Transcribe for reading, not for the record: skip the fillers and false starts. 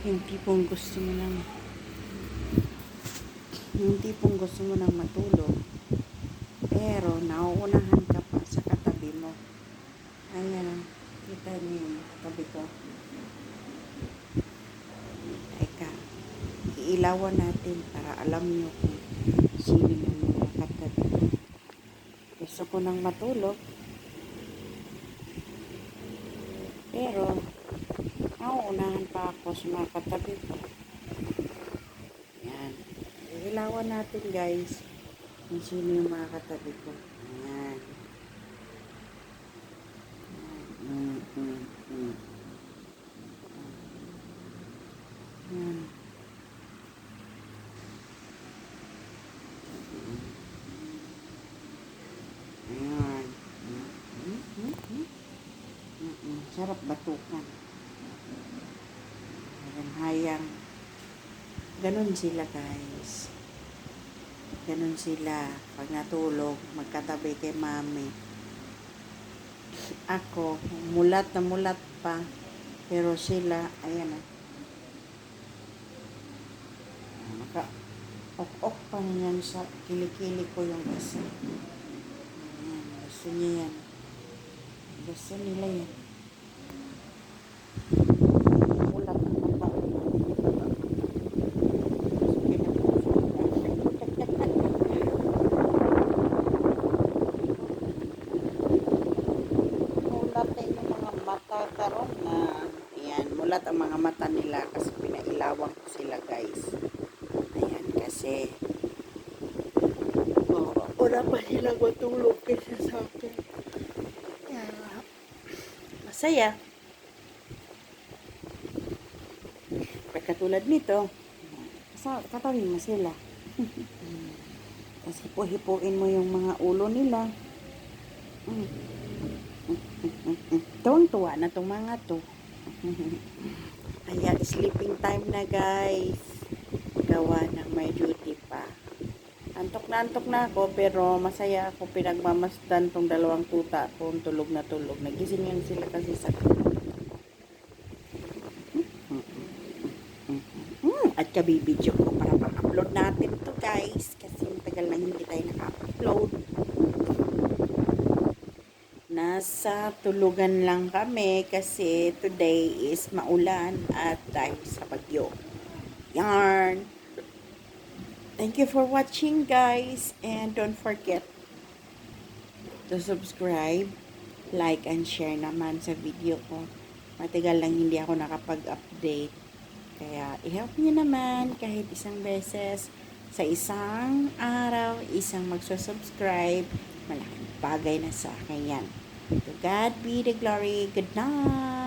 Yung tipong gusto mo lang, yung tipong gusto mo nang matulog, pero nauunahan ka pa sa katabi mo. Ayan, kita niyo yung katabi ko. Teka, iilawan natin para alam niyo kung sino yung mga katabi ko. Gusto ko nang matulog, pero nauunahan pa ako sa mga katabi ko. Ayan, iilawan natin guys kung sino yung mga katabi ko. Ayan. Ayan. Ayan. Sarap batukan. Hayang. Ganon sila guys. Ganon sila. Pag natulog, magkatabi kay mami. Ako, mulat na mulat pa. Pero sila, ayan na. Ok-ok pa niyan sa kilikili ko yung isa. Ayan, gusto niya yan. Gusto nila yan. Mulat na mata. Mulat na yung mga mata karon na. Ayan, mulat ang mga mata nila kasi pinailawang ko sila guys. Ayan, kasi wala pa silang matulog kaysa sa akin. Masaya. Pagkatulad nito, katabi mo sila. Tapos hipo-hipuin mo yung mga ulo nila. Tuwang-tuwa na itong mga to. Kaya sleeping time na guys. Gawa ng may duty pa. Antok na ako pero masaya ako pinagmamasdan tong dalawang tuta kung tulog na tulog. Nagising yan sila kasi sa at kabibidyo ko para pang-upload natin to guys kasi tagal na hindi tayo naka-upload. Nasa tulugan lang kami kasi today is maulan at dahil sa bagyo. Yarn! Thank you for watching guys and don't forget to subscribe, like, and share naman sa video ko. Matagal lang hindi ako nakapag-update. Kaya i-help niyo naman kahit isang beses sa isang araw, isang magsusubscribe. Malaking bagay na sa akin yan. To God be the glory. Good night!